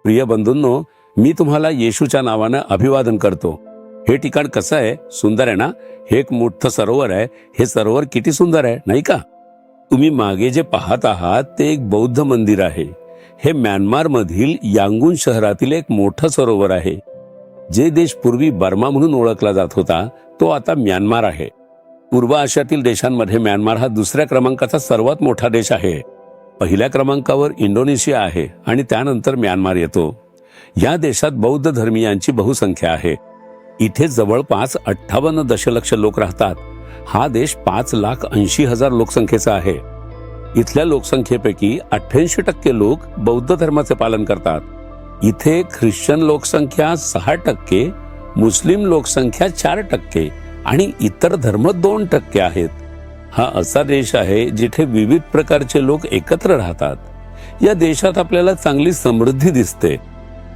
प्रिय बंधूंनो, मी तुम्हाला येशूच्या नावानं अभिवादन करतो. हे ठिकाण कसं आहे? सुंदर आहे ना? हे एक मोठं सरोवर आहे. हे सरोवर किती सुंदर आहे नाही का? तुम्ही मागे जे पाहत आहात ते एक बौद्ध मंदिर आहे. हे म्यानमार मधील यांगून शहरातील एक मोठं सरोवर आहे. जे देश पूर्वी बर्मा म्हणून ओळखला जात होता तो आता म्यानमार आहे. पूर्व आशियातील देशांमध्ये म्यानमार हा दुसऱ्या क्रमांकाचा सर्वात मोठा देश आहे. पहिल्या क्रमांकावर इंडोनेशिया आहे आणि त्यानंतर म्यानमार येतो. या देशात बौद्ध धर्मीयांची बहुसंख्या आहे. इथे जवळपास 58 दशलक्ष लोक राहतात. हा देश 5,80,000 लोकसंख्येचा आहे. इथल्या लोकसंख्येपैकी 88% लोक बौद्ध धर्माचे पालन करतात. इथे ख्रिश्चन लोकसंख्या 6%, मुस्लिम लोकसंख्या 4% आणि इतर धर्म 2% आहेत. हा असा देश आहे जिथे विविध प्रकारचे लोक एकत्र राहतात. या देशात आपल्याला चांगली समृद्धी दिसते.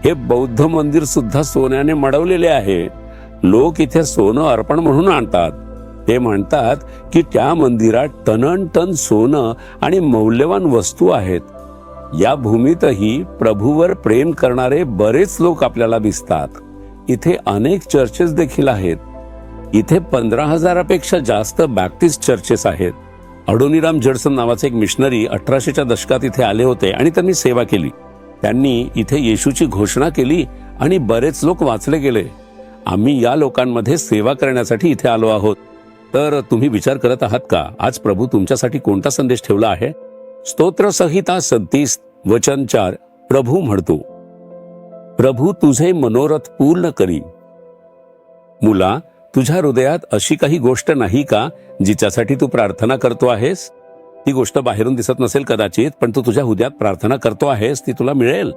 हे बौद्ध मंदिर सुद्धा सोन्याने मडवलेले आहे. लोक इथे सोनं अर्पण म्हणून आणतात. ते म्हणतात की त्या मंदिरात टनन सोनं आणि मौल्यवान वस्तू आहेत. या भूमीतही प्रभूवर प्रेम करणारे बरेच लोक आपल्याला दिसतात. इथे अनेक चर्चेस देखील आहेत. इथे 15,000पेक्षा जास्त बॅप्टिस्ट चर्चेस आहेत. अडोनिराम जडसन नावाचे एक मिशनरी 1800च्या दशकात इथे आले होते आणि त्यांनी सेवा केली. त्यांनी इथे येशूची घोषणा केली आणि बरेच लोक वाचले गेले. आम्ही या लोकांमध्ये सेवा करण्यासाठी इथे आलो आहोत. तर तुम्ही विचार करत आहात का आज प्रभू तुमच्यासाठी कोणता संदेश ठेवला आहे? स्तोत्र संहिता 37 वचन 4 प्रभू म्हणतो, प्रभू तुझे मनोरथ पूर्ण करी. मुला, तुझ्या हृदयात अशी काही गोष्ट नाही का जिच्यासाठी तू प्रार्थना करतो आहेस? ती गोष्ट बाहेरून दिसत नसेल कदाचित, पण तू तुझ्या हृदयात प्रार्थना करतो आहेस ती तुला मिळेल.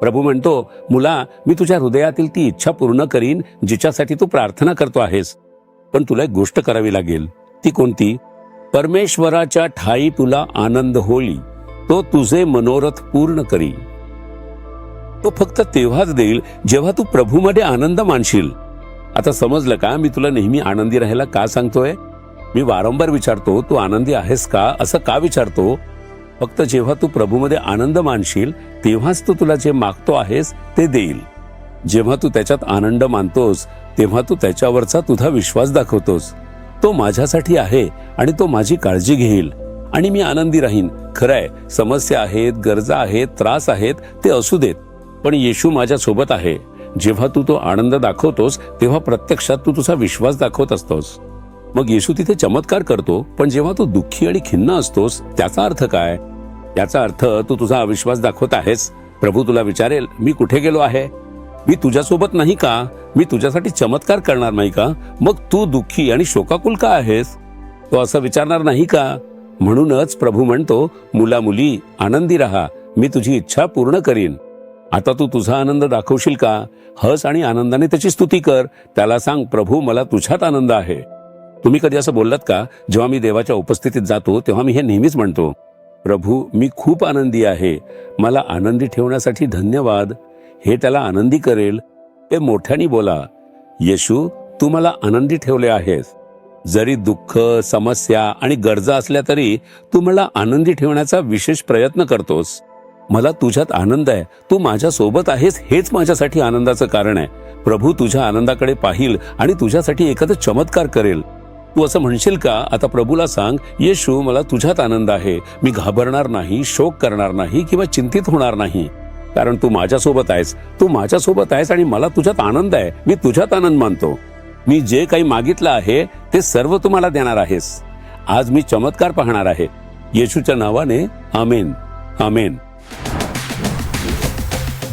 प्रभू म्हणतो, मुला, मी तुझ्या हृदयातील ती इच्छा पूर्ण करीन जिच्यासाठी तू प्रार्थना करतो आहेस. पण तुला एक गोष्ट करावी लागेल. ती कोणती? परमेश्वराच्या ठाई तुला आनंद होईल, तो तुझे मनोरथ पूर्ण करी. तो फक्त तेव्हाच देईल जेव्हा तू प्रभूमध्ये आनंद मानशील. आता समजलं का मी तुला नेहमी आनंदी राहायला का सांगतोय? मी वारंवार विचारतो, तू आनंदी आहेस का? असं का विचारतो? फक्त जेव्हा तू प्रभूमध्ये आनंद मानशील तेव्हाच तू तुला जे मागतो आहेस ते देईल. जेव्हा तू त्याच्यात आनंद मानतोस तेव्हा तू त्याच्यावरचा तुझा विश्वास दाखवतोस. तो माझ्यासाठी आहे आणि तो माझी काळजी घेईल आणि मी आनंदी राहीन. खरंय, समस्या आहेत, गरजा आहेत, त्रास आहेत, ते असू देत, पण येशू माझ्या सोबत आहे. जेव्हा तू तो आनंद दाखवतोस तेव्हा प्रत्यक्षात तू तुझा विश्वास दाखवत असतोस. मग येशू तिथे चमत्कार करतो. पण जेव्हा तू दुःखी आणि खिन्न असतोस त्याचा अर्थ काय? याचा अर्थ तू तुझा अविश्वास दाखवत आहेस. प्रभू तुला विचारेल, मी कुठे गेलो आहे? मी तुझ्यासोबत नाही का? मी तुझ्यासाठी चमत्कार करणार नाही का? मग तू दुःखी आणि शोकाकुल का आहेस? तो असं विचारणार नाही का? म्हणूनच प्रभू म्हणतो, मुला मुली, आनंदी राहा, मी तुझी इच्छा पूर्ण करीन. आता तू तुझा आनंद दाखवशील का? हस आणि आनंदाने त्याची स्तुती कर. त्याला सांग, प्रभू मला तुझ्यात आनंद आहे. तुम्ही कधी असं बोललात का? जेव्हा मी देवाच्या उपस्थितीत जातो तेव्हा मी हे नेहमीच म्हणतो, प्रभू मी खूप आनंदी आहे, मला आनंदी ठेवण्यासाठी धन्यवाद. हे त्याला आनंदी करेल. ते मोठ्याने बोला, येशू तू मला आनंदी ठेवले आहेस. जरी दुःख, समस्या आणि गरजा असल्या तरी तू मला आनंदी ठेवण्याचा विशेष प्रयत्न करतोस. मला तुझ्यात आनंद आहे. तू माझ्या सोबत आहेस हेच माझ्यासाठी आनंदाचं कारण आहे. प्रभू तुझ्या आनंदाकडे पाहिल आणि तुझ्यासाठी एखादा चमत्कार करेल. तू असं म्हणशील का? आता प्रभूला सांग, येशू मला तुझ्यात आनंद आहे. मी घाबरणार नाही, शोक करणार नाही किंवा चिंतित होणार नाही, कारण तू माझ्यासोबत आहेस. तू माझ्यासोबत आहेस आणि मला तुझ्यात आनंद आहे. मी तुझ्यात आनंद मानतो. मी जे काही मागितलं आहे ते सर्व तुम्हाला देणार आहेस. आज मी चमत्कार पाहणार आहे. येशूच्या नावाने आमेन, आमेन.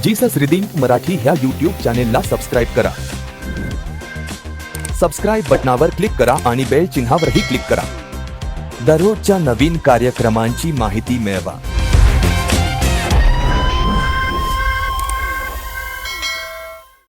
जीसस रिडीम्ड मराठी ह्या YouTube चॅनेलला सबस्क्राईब करा. सबस्क्राईब बटनावर क्लिक करा आणि बेल चिन्हावरही क्लिक करा. दररोजच्या नवीन कार्यक्रमांची माहिती मिळवा.